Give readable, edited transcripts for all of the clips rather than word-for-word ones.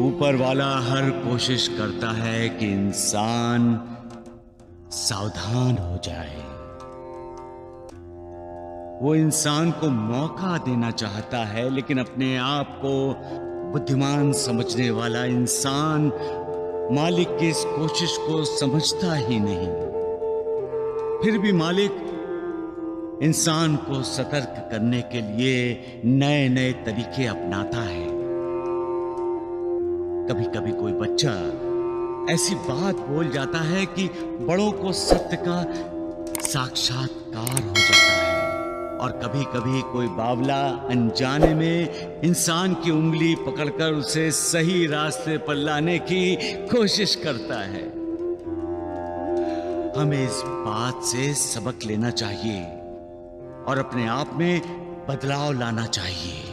ऊपर वाला हर कोशिश करता है कि इंसान सावधान हो जाए। वो इंसान को मौका देना चाहता है, लेकिन अपने आप को बुद्धिमान समझने वाला इंसान मालिक की इस कोशिश को समझता ही नहीं। फिर भी मालिक इंसान को सतर्क करने के लिए नए नए तरीके अपनाता है। कभी कभी कोई बच्चा ऐसी बात बोल जाता है कि बड़ों को सत्य का साक्षात्कार हो जाता है, और कभी कभी कोई बावला अनजाने में इंसान की उंगली पकड़कर उसे सही रास्ते पर लाने की कोशिश करता है। हमें इस बात से सबक लेना चाहिए और अपने आप में बदलाव लाना चाहिए।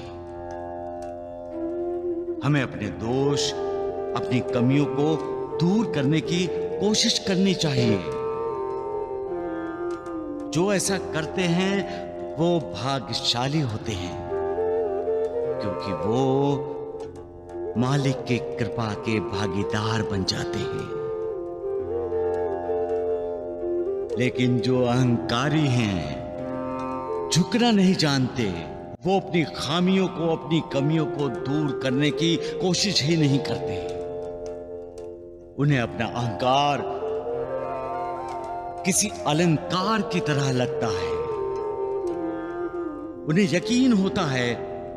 हमें अपने दोष, अपनी कमियों को दूर करने की कोशिश करनी चाहिए। जो ऐसा करते हैं वो भाग्यशाली होते हैं, क्योंकि वो मालिक की कृपा के भागीदार बन जाते हैं। लेकिन जो अहंकारी हैं, झुकना नहीं जानते, वो अपनी खामियों को, अपनी कमियों को दूर करने की कोशिश ही नहीं करते। उन्हें अपना अहंकार किसी अलंकार की तरह लगता है। उन्हें यकीन होता है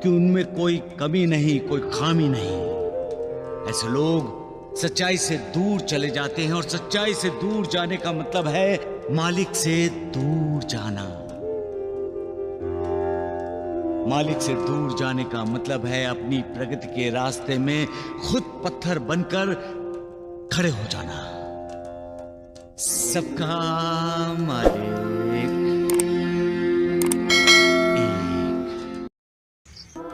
कि उनमें कोई कमी नहीं, कोई खामी नहीं। ऐसे लोग सच्चाई से दूर चले जाते हैं, और सच्चाई से दूर जाने का मतलब है मालिक से दूर जाना। मालिक से दूर जाने का मतलब है अपनी प्रगति के रास्ते में खुद पत्थर बनकर खड़े हो जाना। सबका मालिक एक।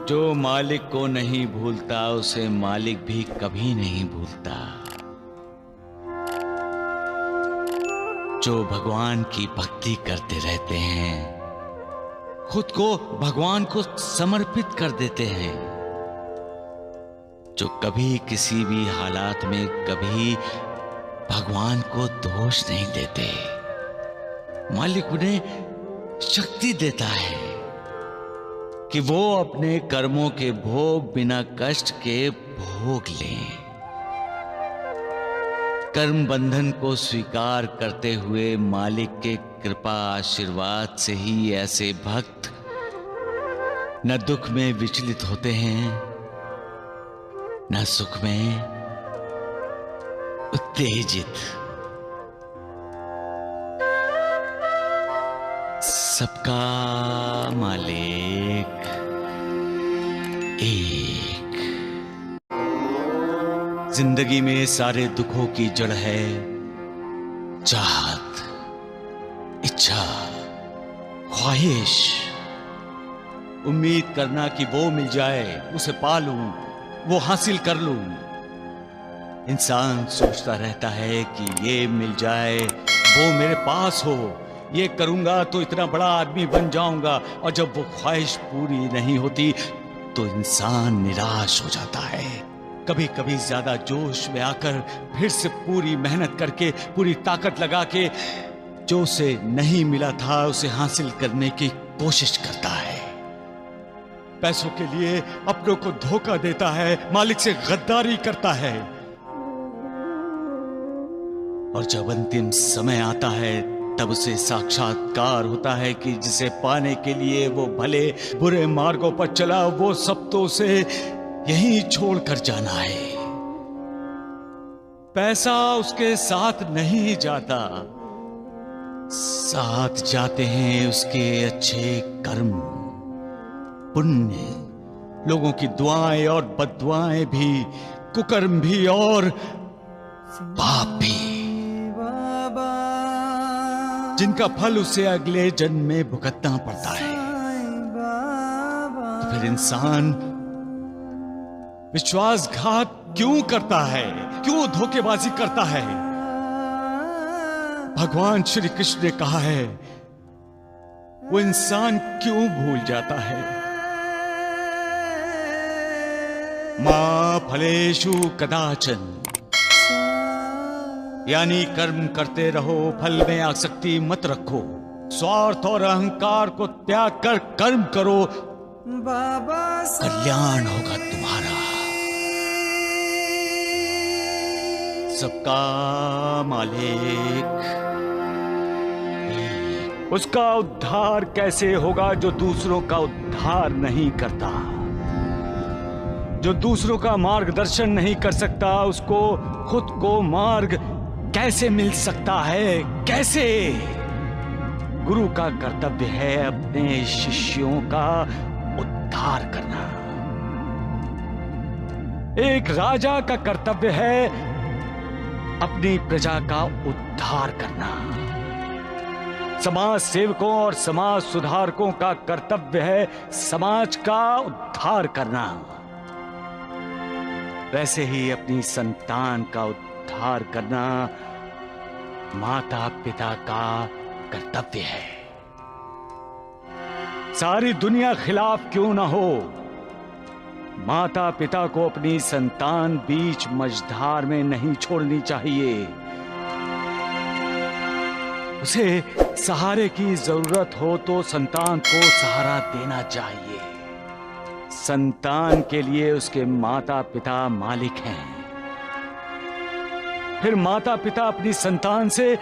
जो मालिक को नहीं भूलता उसे मालिक भी कभी नहीं भूलता। जो भगवान की भक्ति करते रहते हैं, खुद को भगवान को समर्पित कर देते हैं, जो कभी किसी भी हालात में कभी भगवान को दोष नहीं देते, मालिक उन्हें शक्ति देता है कि वो अपने कर्मों के भोग बिना कष्ट के भोग लें। कर्म बंधन को स्वीकार करते हुए मालिक के कृपा आशीर्वाद से ही ऐसे भक्त न दुख में विचलित होते हैं, न सुख में उत्तेजित। सबका मालिक एक। जिंदगी में सारे दुखों की जड़ है चाहत, इच्छा, ख्वाहिश। उम्मीद करना कि वो मिल जाए, उसे पा लूं, वो हासिल कर लूं। इंसान सोचता रहता है कि ये मिल जाए, वो मेरे पास हो, ये करूंगा तो इतना बड़ा आदमी बन जाऊंगा। और जब वो ख्वाहिश पूरी नहीं होती तो इंसान निराश हो जाता है। कभी कभी ज्यादा जोश में आकर फिर से पूरी मेहनत करके, पूरी ताकत लगा के जो उसे नहीं मिला था उसे हासिल करने की कोशिश करता है। पैसों के लिए अपनों को धोखा देता है, मालिक से गद्दारी करता है। और जब अंतिम समय आता है तब उसे साक्षात्कार होता है कि जिसे पाने के लिए वो भले बुरे मार्गों पर चला, वो सब तो उसे यहीं छोड़कर जाना है। पैसा उसके साथ नहीं जाता, साथ जाते हैं उसके अच्छे कर्म, पुण्य, लोगों की दुआएं और बद्दुआएं भी, कुकर्म भी और पाप भी, जिनका फल उसे अगले जन्म में भुगतना पड़ता है। तो फिर इंसान विश्वासघात क्यों करता है, क्यों धोखेबाजी करता है? भगवान श्री कृष्ण ने कहा है, वो इंसान क्यों भूल जाता है मां फलेषु कदाचन, यानी कर्म करते रहो, फल में आसक्ति मत रखो, स्वार्थ और अहंकार को त्याग कर कर्म करो, कल्याण होगा तुम्हारा। सबका मालिक उसका उद्धार कैसे होगा जो दूसरों का उद्धार नहीं करता, जो दूसरों का मार्गदर्शन नहीं कर सकता, उसको खुद को मार्ग कैसे मिल सकता है? कैसे? गुरु का कर्तव्य है अपने शिष्यों का उद्धार करना। एक राजा का कर्तव्य है अपनी प्रजा का उद्धार करना। समाज सेवकों और समाज सुधारकों का कर्तव्य है समाज का उद्धार करना। वैसे ही अपनी संतान का उद्धार करना माता पिता का कर्तव्य है। सारी दुनिया खिलाफ क्यों ना हो, माता पिता को अपनी संतान बीच मझधार में नहीं छोड़नी चाहिए। उसे सहारे की जरूरत हो तो संतान को सहारा देना चाहिए। संतान के लिए उसके माता पिता मालिक हैं। फिर माता पिता अपनी संतान से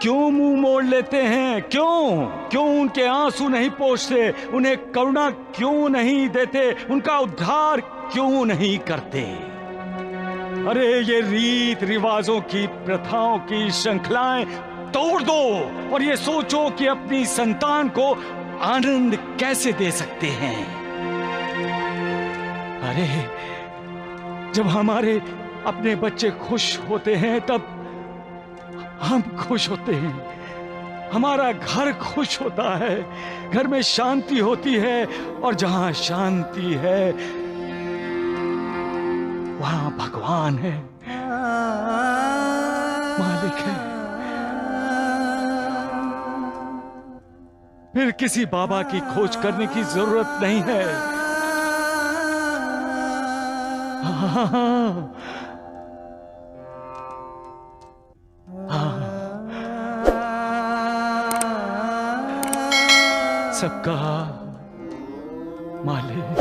क्यों मुंह मोड़ लेते हैं? क्यों उनके आंसू नहीं पोंछते? उन्हें करुणा क्यों नहीं देते? उनका उद्धार क्यों नहीं करते? अरे ये रीत रिवाजों की, प्रथाओं की श्रृंखलाएं तोड़ दो और ये सोचो कि अपनी संतान को आनंद कैसे दे सकते हैं। अरे जब हमारे अपने बच्चे खुश होते हैं तब हम खुश होते हैं, हमारा घर खुश होता है, घर में शांति होती है और जहां शांति है वहां भगवान है, मालिक है। फिर किसी बाबा की खोज करने की जरूरत नहीं है। सबका मालिक